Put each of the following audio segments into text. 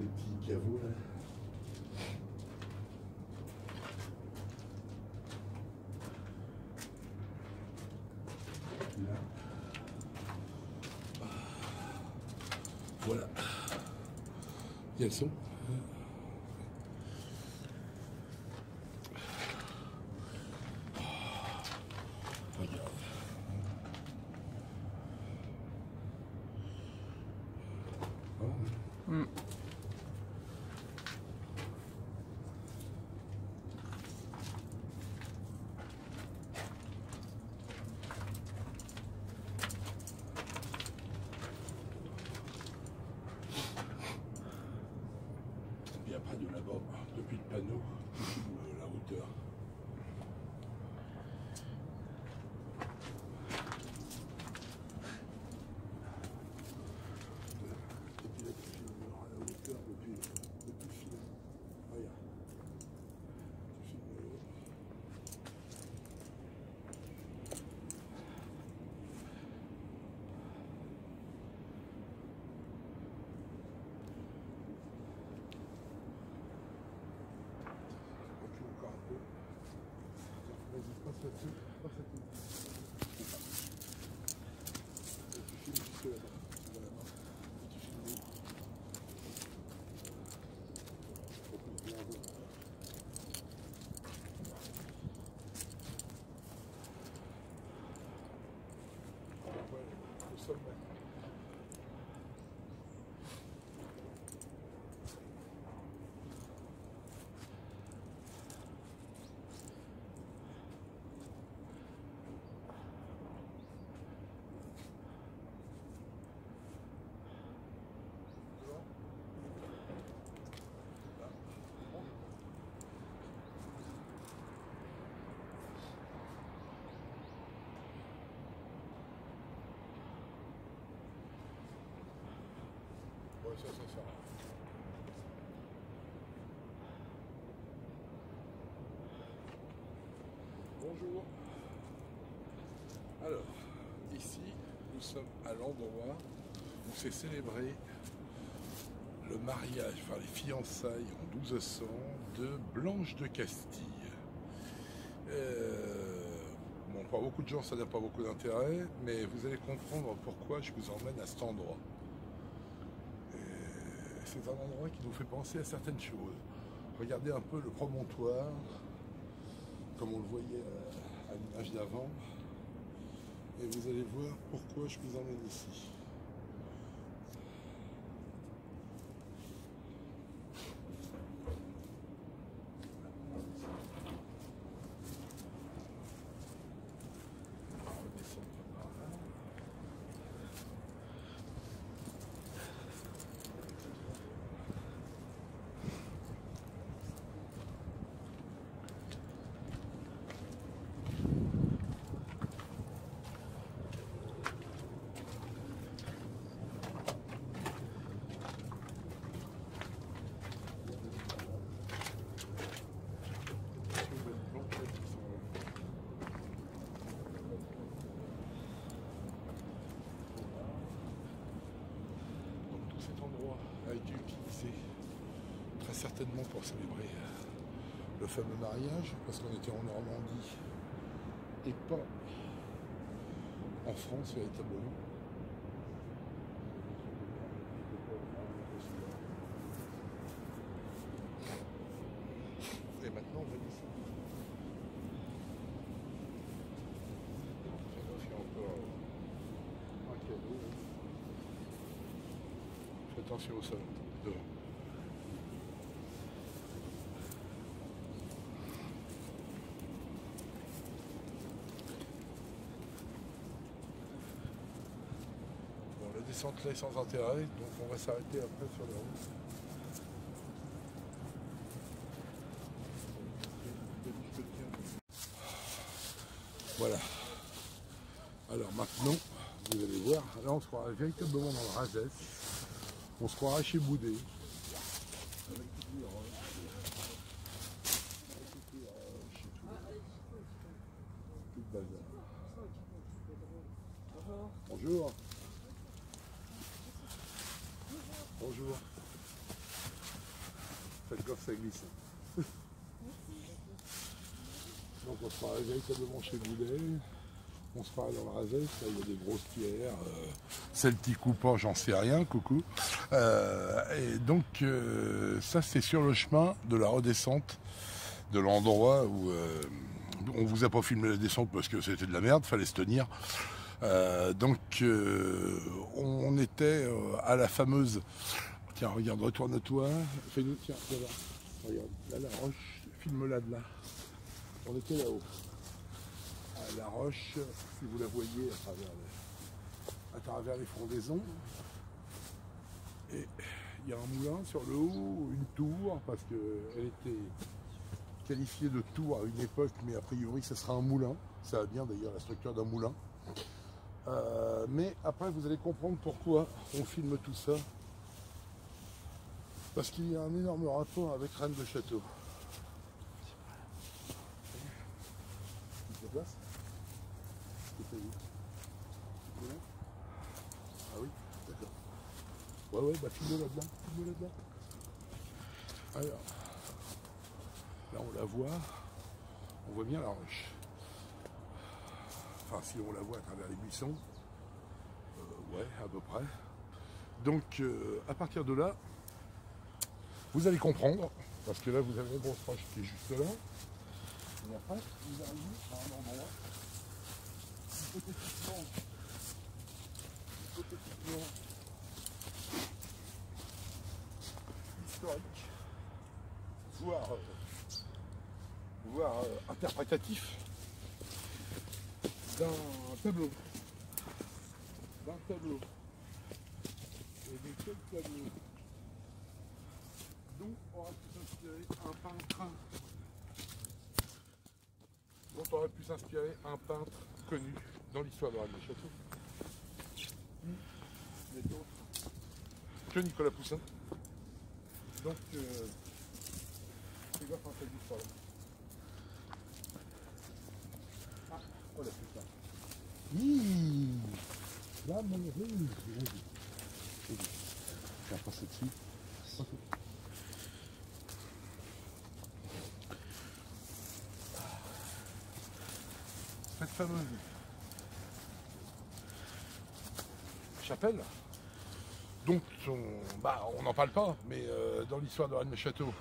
des petits caveaux là. Là. Voilà. Il y a le son. Regarde. Oh. Mm. Et après de là-bas, depuis le panneau, la hauteur. Depuis là, tu filmes à la hauteur, depuis le fil. Regarde. Tu filmes le haut. Encore un peu. Vas-y, passe là-dessus. Passe là-dessus. Et tu filmes jusque là-bas. Tu vois la main. Et tu filmes l'eau. Faut que bien voir. Ouais, le sommet. Ouais, ça sert à rien. Bonjour. Alors, ici, nous sommes à l'endroit où s'est célébré le mariage, enfin les fiançailles en 1200 de Blanche de Castille. Bon, pour beaucoup de gens, ça n'a pas beaucoup d'intérêt, mais vous allez comprendre pourquoi je vous emmène à cet endroit. C'est un endroit qui nous fait penser à certaines choses. Regardez un peu le promontoire, comme on le voyait à l'image d'avant, et vous allez voir pourquoi je vous emmène ici. A été utilisé très certainement pour célébrer le fameux mariage, parce qu'on était en Normandie et pas en France véritablement. Et maintenant on va descendre. Ça fait encore un cadeau. Fais attention au sol, devant. Bon, la descente là est sans intérêt, donc on va s'arrêter après sur la route. Voilà. Alors maintenant, vous allez voir, là on se croirait véritablement dans le Razès. On se croirait chez Boudet. Bonjour. Bonjour. quand ça glisse. Donc on sera véritablement chez Boudet. On sera dans le Razès, là il y a des grosses pierres, celtiques ou pas, j'en sais rien, coucou. Et donc ça c'est sur le chemin de la redescente de l'endroit où on vous a pas filmé la descente parce que c'était de la merde, fallait se tenir. Donc on était à la fameuse... Tiens, regarde, retourne-toi, fais-nous, tiens, là, regarde, là la roche, filme-la de là. On était là-haut. La roche, si vous la voyez à travers les frondaisons. Et il y a un moulin sur le haut, une tour, parce qu'elle était qualifiée de tour à une époque, mais a priori ce sera un moulin. Ça a bien d'ailleurs la structure d'un moulin. Mais après vous allez comprendre pourquoi on filme tout ça. Parce qu'il y a un énorme rapport avec Rennes de Château. Tu te déplaces ? Ah oui, d'accord. Ouais, bah filme-le là-dedans, Alors, là on la voit, on voit bien la roche. Enfin, si on la voit à travers les buissons, ouais, à peu près. Donc, à partir de là, vous allez comprendre, parce que là vous avez une grosse roche qui est juste là. Et après, vous arrivez à un endroit hypothétiquement historique, voire interprétatif d'un tableau. Et de quel tableau dont aurait pu s'inspirer un peintre connu dans l'histoire de Rennes de Château. Mais d'autres que Nicolas Poussin. Donc, fais gaffe à cette histoire là. Ah, oh la putain. Là, mon rouge. Je vais passer dessus. Okay. Cette fameuse chapelle, donc on n'en parle pas, mais dans l'histoire de Rennes de Château,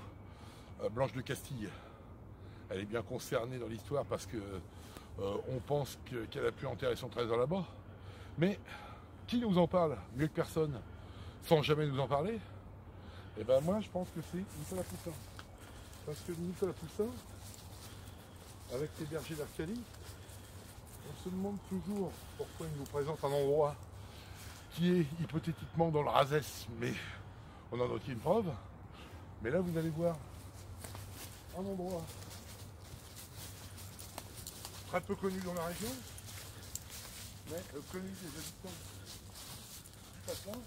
Blanche de Castille, elle est bien concernée dans l'histoire parce que on pense qu'elle a pu enterrer son trésor là-bas. Mais qui nous en parle mieux que personne, sans jamais nous en parler? Et ben moi je pense que c'est Nicolas Poussin. Parce que Nicolas Poussin, avec ses bergers d'Arcadie, on se demande toujours pourquoi il nous présente un endroit qui est hypothétiquement dans le Razès, mais on n'en a aucune preuve. Mais là vous allez voir un endroit très peu connu dans la région, mais connu des habitants du Patelin,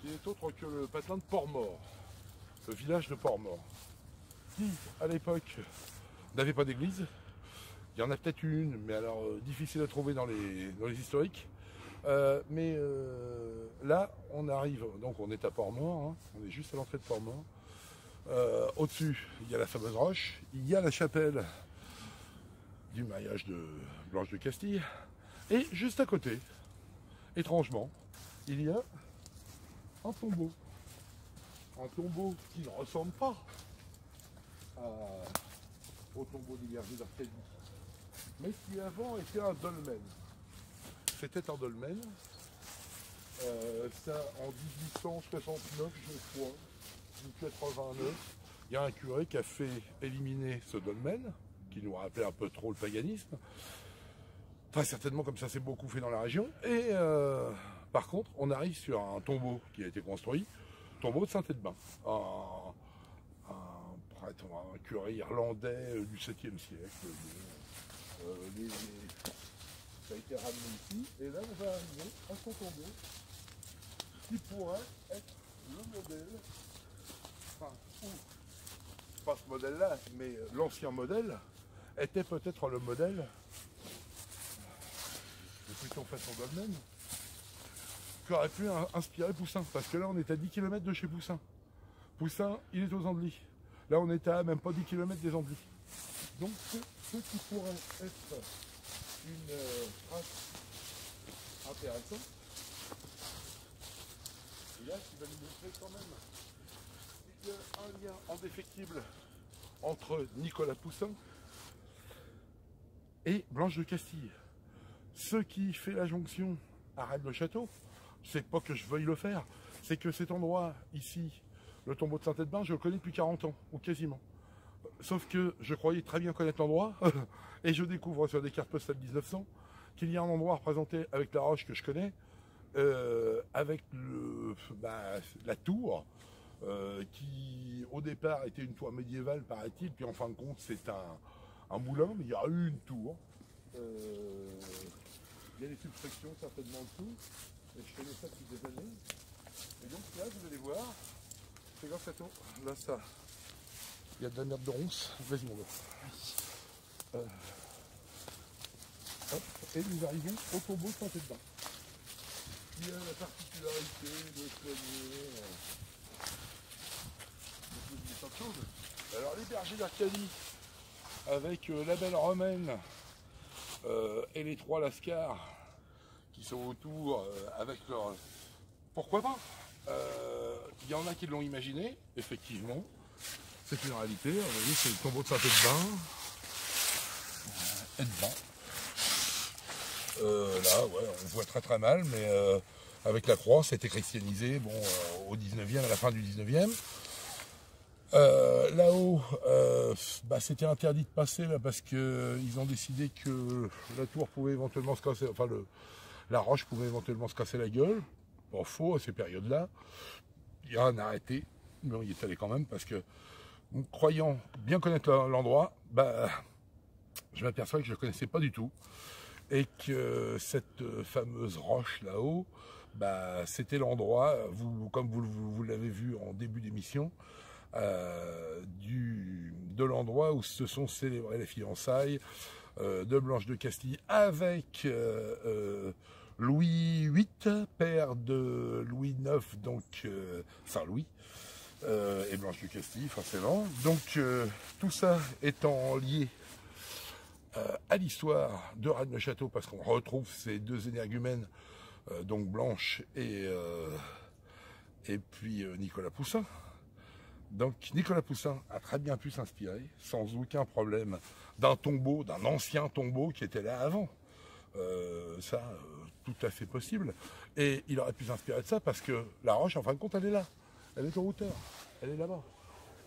qui n'est autre que le Patelin de Port-Mort, le village de Port-Mort, qui à l'époque n'avait pas d'église. Il y en a peut-être une, mais alors difficile à trouver dans les historiques. Là, on arrive, donc on est à Port-Mort, hein, on est juste à l'entrée de Port-Mort. Au-dessus, il y a la fameuse roche, il y a la chapelle du mariage de Blanche de Castille, et juste à côté, étrangement, il y a un tombeau qui ne ressemble pas au tombeau des bergers d'Arcadie, mais qui avant était un dolmen. C'était un dolmen, ça en 1869 je crois, 1889, il y a un curé qui a fait éliminer ce dolmen, qui nous rappelait un peu trop le paganisme, très certainement comme ça c'est beaucoup fait dans la région, et par contre on arrive sur un tombeau qui a été construit, tombeau de Saint-Hédebin, un prêtre, un curé irlandais du 7e siècle, ça a été ramené ici, et là on va arriver à son tombeau, qui pourrait être le modèle, enfin, pas ce modèle-là, mais l'ancien modèle, était peut-être le modèle de ce qu'on fait son dolmen, qui aurait pu inspirer Poussin, parce que là on est à 10 km de chez Poussin. Poussin, il est aux Andelys. Là, on est à même pas 10 km des Andelys. Donc, ce qui pourrait être une trace intéressante, et là, qui va nous montrer quand même qu'il y a un lien indéfectible entre Nicolas Poussin et Blanche de Castille. Ce qui fait la jonction à Rennes-le-Château, c'est pas que je veuille le faire, c'est que cet endroit ici, le tombeau de Saint-Edbin, je le connais depuis 40 ans, ou quasiment. Sauf que je croyais très bien connaître l'endroit, et je découvre sur des cartes postales 1900 qu'il y a un endroit représenté avec la roche que je connais, avec la tour, qui au départ était une tour médiévale, paraît-il, puis en fin de compte c'est un moulin, mais il y a eu une tour. Il y a des substructions certainement en dessous, et je connais ça depuis des années. Et donc là, vous allez voir, c'est grâce à toi. Là, ça, il y a de la merde de ronce. Vas-y, mon gars. Et nous arrivons au tombeau de Saint-Edbin. Il y a la particularité de soigner de tas de choses. Alors, les bergers d'Arcadie, avec la belle romaine et les trois lascars qui sont autour avec leur... Pourquoi pas? Il y en a qui l'ont imaginé, effectivement. C'est une réalité. On a vu, c'est le tombeau de Saint-Edbin. Là, ouais, on voit très très mal, mais avec la croix, c'était christianisé bon, au 19e, à la fin du 19e. Là-haut, c'était interdit de passer là, parce qu'ils ont décidé que la tour pouvait éventuellement se casser, enfin la roche pouvait éventuellement se casser la gueule. Bon, faux à ces périodes-là. Il y a un arrêté, mais on y est allé quand même parce que, croyant bien connaître l'endroit, je m'aperçois que je ne le connaissais pas du tout. Et que cette fameuse roche là-haut, c'était l'endroit, comme vous l'avez vu en début d'émission, de l'endroit où se sont célébrées les fiançailles de Blanche de Castille avec Louis VIII, père de Louis IX, donc Saint-Louis, et Blanche de Castille forcément. Donc tout ça étant lié à l'histoire de Rennes-le-Château, parce qu'on retrouve ces deux énergumènes, donc Blanche et puis Nicolas Poussin. Donc Nicolas Poussin a très bien pu s'inspirer, sans aucun problème, d'un tombeau, d'un ancien tombeau qui était là avant. Tout à fait possible. Et il aurait pu s'inspirer de ça parce que la roche, en fin de compte, elle est là. Elle est en hauteur. Elle est là-bas.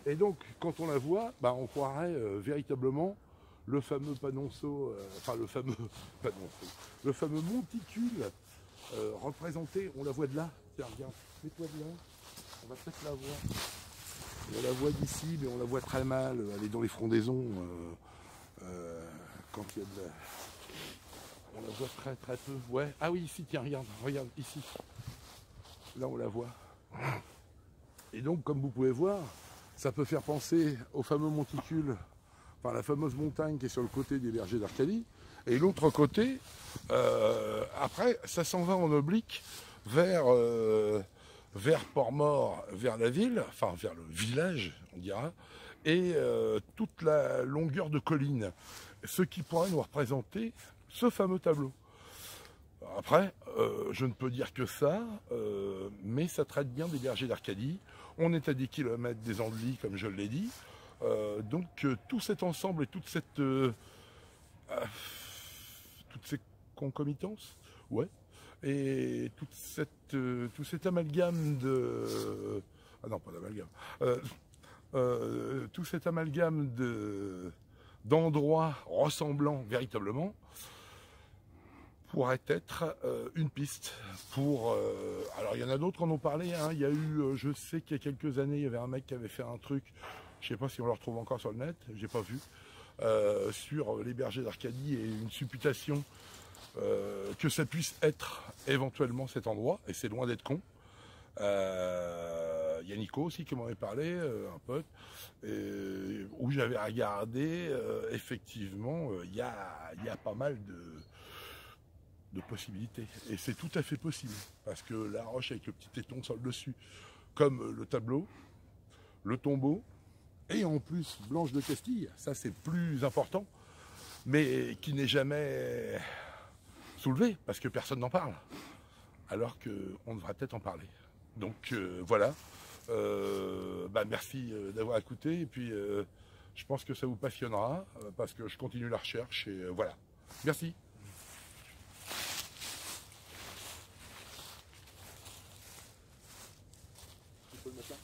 Et donc, quand on la voit, on croirait véritablement le fameux panonceau, le fameux monticule représenté, on la voit de là. Tiens, regarde, mets-toi de là. On va peut-être la voir. On la voit d'ici, mais on la voit très mal. Elle est dans les frondaisons. Quand il y a de la... On la voit très très peu. Ouais. Ah oui, ici, tiens, regarde, ici. Là, on la voit. Et donc, comme vous pouvez voir, ça peut faire penser au fameux monticule, enfin la fameuse montagne qui est sur le côté des bergers d'Arcadie. Et l'autre côté, après, ça s'en va en oblique vers Port-Mort, vers la ville, enfin vers le village, on dira, et toute la longueur de colline, ce qui pourrait nous représenter ce fameux tableau. Après, je ne peux dire que ça, mais ça traite bien des bergers d'Arcadie. On est à 10 km des Andelys, comme je l'ai dit. Donc tout cet ensemble et toutes ces concomitances, ouais, et tout cet amalgame de... Ah non, pas d'amalgame. Tout cet amalgame d'endroits ressemblants véritablement pourrait être une piste pour... alors il y en a d'autres qui en ont parlé, hein. Il y a eu, je sais qu'il y a quelques années, il y avait un mec qui avait fait un truc, je sais pas si on le retrouve encore sur le net, j'ai pas vu, sur les bergers d'Arcadie et une supputation que ça puisse être éventuellement cet endroit, et c'est loin d'être con. Il y a Nico aussi qui m'en avait parlé, un pote, où j'avais regardé, effectivement, il y a pas mal de possibilités. Et c'est tout à fait possible. Parce que la roche avec le petit téton sur le dessus, comme le tableau, le tombeau, et en plus Blanche de Castille, ça c'est plus important, mais qui n'est jamais soulevé parce que personne n'en parle, alors qu'on devrait peut-être en parler. Donc voilà, merci d'avoir écouté, et puis je pense que ça vous passionnera, parce que je continue la recherche, et voilà. Merci. Tu peux le mettre là ?